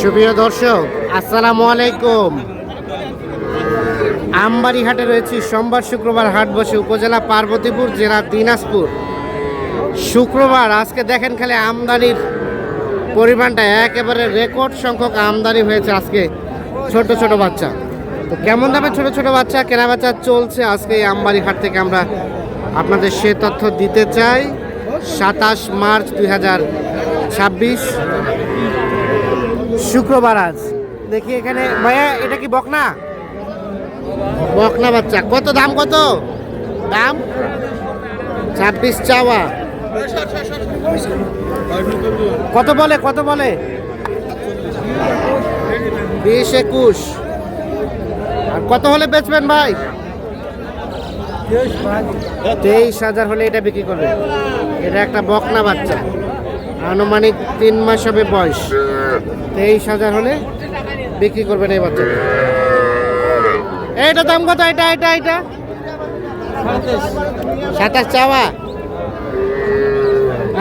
সুপ্রিয় দর্শক, আসসালামু আলাইকুম। আমবাড়ি হাটে রয়েছি। সোমবার শুক্রবার হাট বসে উপজেলা পার্বতীপুর, জেলা দিনাজপুর। শুক্রবার আজকে দেখেন খালি আমদানির পরিমাণটা একেবারে রেকর্ড সংখ্যক আমদানি হয়েছে আজকে। ছোট ছোট বাচ্চা, তো কেমন দামে ছোট ছোট বাচ্চা কেনা বেচা চলছে আজকে এই আমবাড়ি হাট থেকে আমরা আপনাদের সে তথ্য দিতে চাই। 27 মার্চ 2026 শুক্রবার। আজ দেখি এখানে ভাইয়া, এটা কি বকনা? বকনা বাচ্চা। কত দাম? কত দাম? 26 চাওয়া। কত বলে? কত বলে? 20-21। আর কত হলে বেচবেন ভাই? 23,000 হলে এটা বিক্রি করবেন। এটা একটা বকনা বাচ্চা, আনুমানিক 3 মাস হবে বয়স। 23,000 হলে বিক্রি করবেন এই বাচ্চাটা। এইটা দাম কত? এটা 27 চাওয়া।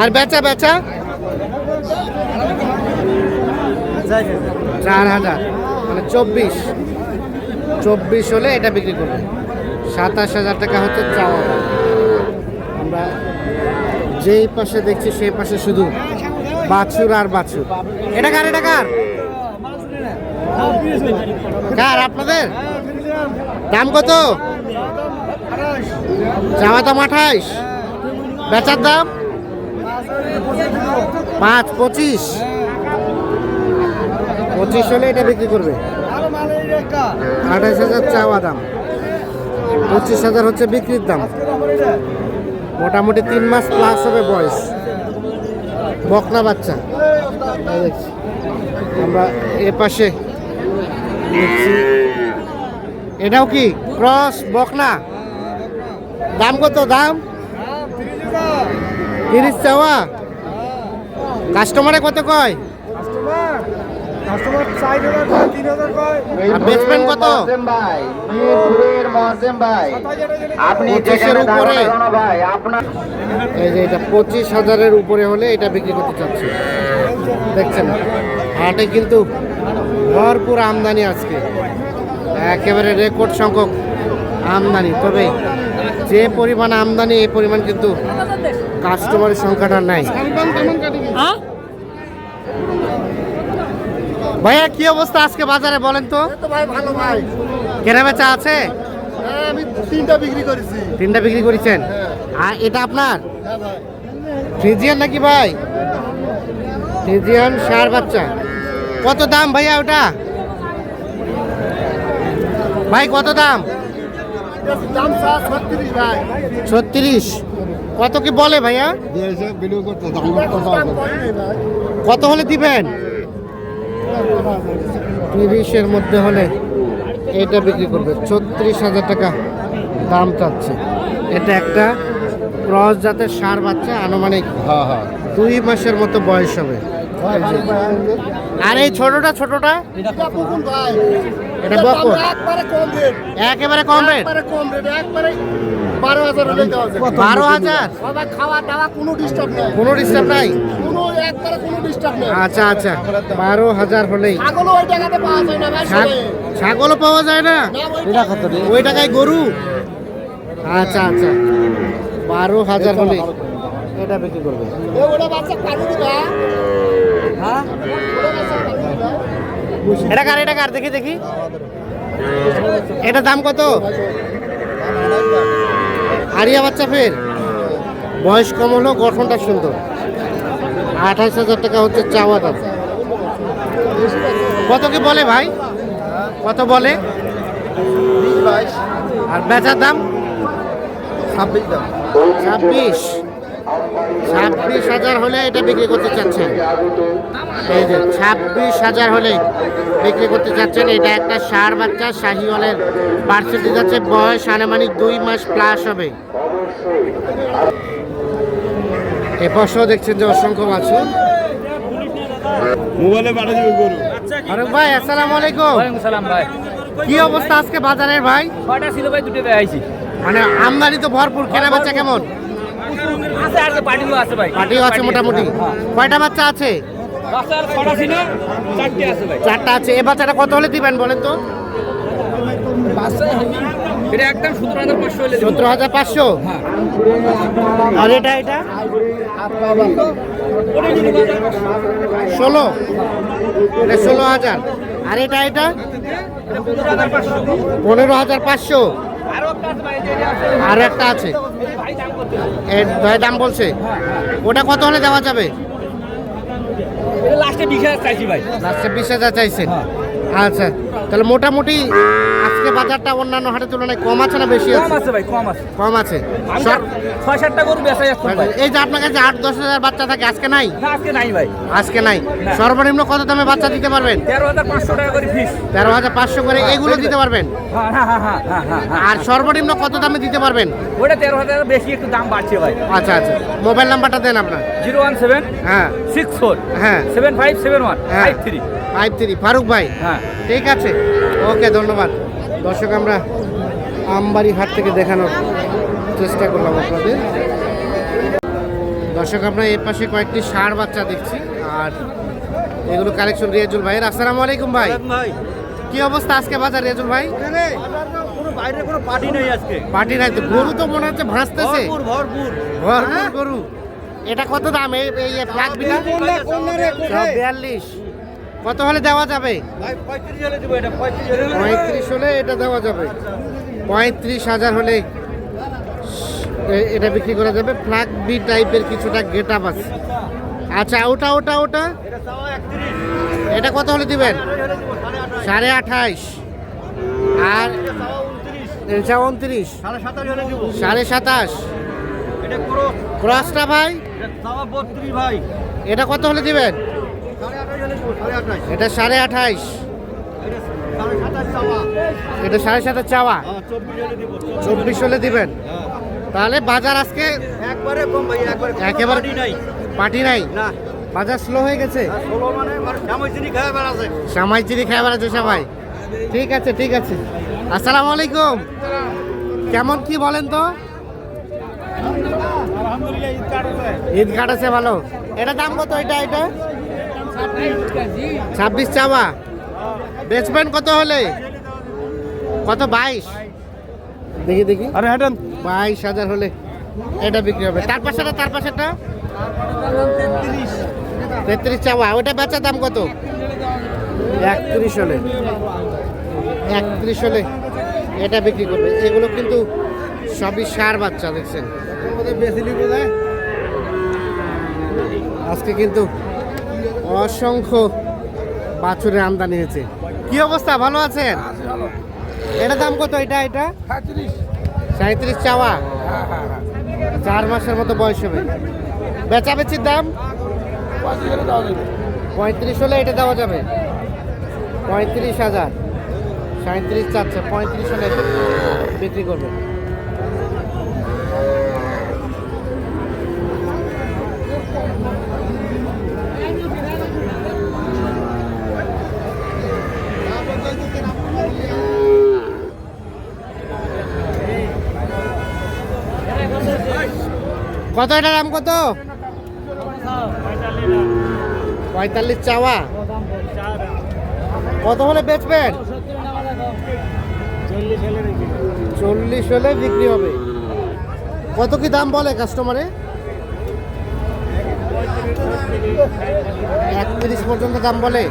আর বেচা 4,000, মানে 24 হলে এটা বিক্রি করবেন। 27,000 টাকা হচ্ছে চাওয়া। আমরা যেই পাশে দেখছি সেই পাশে শুধু বাছুর আর বাছুর। এটা কার? এটা কার? কার? আপনাদের? দাম কত? চাওয়া দাম 28, বেচার দাম 25 হলে এটা বিক্রি করবে। 28,000 চাওয়া দাম, 25,000 হচ্ছে বিক্রির দাম। মোটামুটি 3 মাস প্লাস হবে বয়স, বকনা বাচ্চা। আমরা এ পাশে দেখছি, এটাও কি ক্রস বকনা? দাম কত? দাম 30 চাওয়া। কাস্টমারে কত কয়? বেচবেন কত? আপনি 25,000-এর উপরে হলে এটা বিক্রি করতে চাচ্ছি। দেখছেন হাটে কিন্তু ভরপুর আমদানি আজকে, একেবারে রেকর্ড সংখ্যক আমদানি। তবে যে পরিমাণ আমদানি, এই পরিমাণ কিন্তু কাস্টমারের সংখ্যাটা নাই। ভাইয়া কি অবস্থা আজকে বাজারে বলেন তো? ভালো ভাই, কেনা বেচা আছে? আমি 3টা বিক্রি করেছি। 3টা বিক্রি করেছেন? আর এটা আপনার ফ্রিজিয়ান নাকি ভাই? ফ্রিজিয়ান ষাঁড় বাচ্চা। কত দাম ভাইয়া ওটা? ভাই কত দাম? দাম 36 ভাই। 36। কত কি বলে ভাইয়া? কত হলে দিবেন? 30-এর মধ্যে হলে এটা বিক্রি করবে। 36,000 টাকা দাম চাচ্ছে। এটা একটা ক্রস জাতের ষাঁড় বাচ্চা, আনুমানিক 2 মাসের মতো বয়স হবে। আর এই ছোটটা এটা বকন। একেবারে কম রেট। 12,000 হলে দেওয়া যাবে। 12,000? সবাই খাওয়া দাওয়া কোনো ডিস্টার্ব নাই। কোনো ডিস্টার্ব নাই? কোনো ডিস্টার্ব নাই। আচ্ছা, 12,000 হলেই। ছাগলও ওই টাকাতে পাওয়া যায় না ভাই। ছাগলও পাওয়া যায় না? ওই টাকায় গরু? আচ্ছা, 12,000 হলেই এটা বিক্রি করবে। ওটা বাচ্চা পানি দিবা? হ্যাঁ, এটা কার? দেখি এটা দাম কত? আরিয়া বাচ্চা, ফের বয়স কম হলো, গঠনটা সুন্দর। 28,000 টাকা হচ্ছে চাওয়া দাম। কত কি বলে ভাই? কত বলে? 20-22। আর বেচার দাম? 26 26,000 হলে এটা বিক্রি করতে চাচ্ছেন। এই যে 26,000 হলে বিক্রি করতে চাচ্ছেন। এটা একটা ষাঁড় বাচ্চা, শাহিওয়ালের পার্সেন্টেজ আছে। বয়স আনুমানিক 2 মাস প্লাস হবে। এ পাশেও দেখছেন যে অসংখ্য বাছুর। মোবাইলে পাঠিয়ে দিবে গরু। আরেক ভাই, আসসালামু আলাইকুম। ওয়ালাইকুম সালাম ভাই। কি অবস্থা আজকে বাজারের ভাই? 6টা ছিল ভাই, 2টো ভাই আইছি। মানে আমদানি তো ভরপুর, কেনা বেচা কেমন? আছে আর পার্টিও আছে ভাই। পার্টিও আছে মোটামুটি। কয়টা বাচ্চা আছে? বাচ্চার ছটা ছিল, চারটে আছে ভাই। চারটা আছে। এ বাচ্চাটা কত হলে দিবেন বলেন তো? এটা একদম 17,500 হলে দেবো। 17,500। হ্যাঁ। আর এটা এটা ওটা যদি বাজার 16, এটা 16,000। আর এটা এটা 15,500। 15,500। আরো একটা আছে ভাই, এটা আছে। আর একটা আছে, ভাই দাম করতে এর ভাই দাম বলছে। ওটা কত হলে দেওয়া যাবে? এটা লাস্টে 20,000 চাইছি ভাই। লাস্টে 20,000 চাইছেন। হ্যাঁ। আচ্ছা, তাহলে মোটামুটি আজকে বাজারটা অন্যান্য হাটের তুলনায় কম আছে না বেশি কম আছে? আছে ভাই, কম আছে। কম আছে। আমি সর- 6-7টা গরু বেচা যাচ্ছে ভাই। এই যে আপনার কাছে 8-10,000 বাচ্চা থাকে, আজকে নাই? না, আজকে নাই ভাই। আজকে নাই। না। সর্বনিম্ন কত দামে বাচ্চা দিতে পারবেন? 13,500 টাকা করে ফিস। 13,500 করে এগুলো দিতে পারবেন? হ্যাঁ হ্যাঁ হ্যাঁ হ্যাঁ হ্যাঁ হ্যাঁ। আর সর্বনিম্ন কত দামে দিতে পারবেন? ওটা 13,000 বেশি একটু দাম বাড়ছে ভাই। আচ্ছা আচ্ছা, মোবাইল নাম্বারটা দেন আপনার। 017 হ্যাঁ 64 হ্যাঁ 7571 হ্যাঁ। 53। 53 ফারুক ভাই। হ্যাঁ। ঠিক আছে, ওকে, ধন্যবাদ। দর্শক, আমরা আমবাড়ি হাট থেকে দেখানোর চেষ্টা করলাম আপনাদের। দর্শক, আমরা এর পাশে কয়েকটি ষাঁড় বাচ্চা দেখছি, আর এগুলো কালেকশন রিয়াজুল ভাইয়ের। আসসালামু আলাইকুম ভাই। ভাই, কি অবস্থা আজকে বাজার রিয়াজুল ভাই? কোনো বাইরে কোনো পার্টি নেই আজকে। পার্টি নাই তো, গরু তো মনে হচ্ছে ভাসতেছে, ভরপুর। ভরপুর গরু। এটা কত দাম এই ফ্ল্যাগ বিটা? 42। কত হলে দেওয়া যাবে? ভাই 35 হলে দেবো এটা, 35 হলে। 35 হলে এটা দেওয়া যাবে। 35,000 হলে এটা বিক্রি করা যাবে। ফ্ল্যাগ বি টাইপের কিছুটা গেট আপ আছে। আচ্ছা, ওটা ওটা ওটা এটা চাওয়া 31। এটা কত হলে দিবেন? হলে দেবো 28। 28.5। আর চাওয়া 29। এটা 29। 27.5 হলে দেবো। 27.5। এটা করো। ক্রসটা ভাই, এটা চাওয়া 32 ভাই। এটা কত হলে দিবেন? 28.5 হলে দেবো, 28.5। এটা 28.5। এটা 27.5 চাওয়া। এটা 27.5 চাওয়া। 24 হলে দেবো। 24 হলে দিবেন। তাহলে বাজার আজকে একবারে কম ভাই, একবারে কোনো একেবারে party নাই। পার্টি নাই, না, বাজার স্লো হয়ে গেছে। 16 মানে সাময়িক খাওয়া বেড়াছে। সামাই চিনি খাই বেড়াচ্ছে সবাই। ঠিক আছে, ঠিক আছে। আসসালামু আলাইকুম। কেমন কি বলেন তো? ঈদ কাটাছে ভালো। এটা দাম কত? এটা এটা 26 চাওয়া। বেচবেন কত হলে? কত? 22। দেখি দেখি, আরে হাঁটেন। 22,000 হলে এটা বিক্রি হবে। তার পাশেটা, তার পাশেটা 33 চাওয়া। ওটা বেচার দাম কত? 31 হলে। 31 হলে এটা বিক্রি করবে। এগুলো কিন্তু সবই ষাঁড় বাচ্চা, দেখছেন। আজকে কিন্তু অসংখ্য বাছুরের আমদানি হয়েছে। কি অবস্থা, ভালো আছেন? এটা দাম কত? এটা এটা 37 চাওয়া। 4 মাসের মতো বয়স হবে। বেচাবেচির দাম 35 হলে এটা দেওয়া যাবে। 35,000। 37 চাচ্ছে, 35 হলে বিক্রি করবে। কত এটা দাম কত? 45 চাওয়া। কত হলে বেচবেন? 40 হলে বিক্রি হবে। কত কি দাম বলে কাস্টমারে? 31 পর্যন্ত দাম বলে।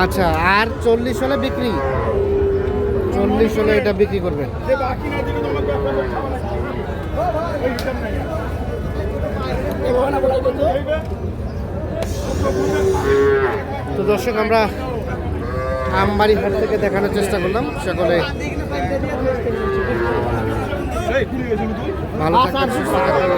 আচ্ছা, আর 40 হলে বিক্রি। 40 হলে এটা বিক্রি করবেন। তো দর্শক, আমরা আমবাড়ি হাট থেকে দেখানোর চেষ্টা করলাম। সকলে ভালো থাকবেন, সুস্থ থাকবেন।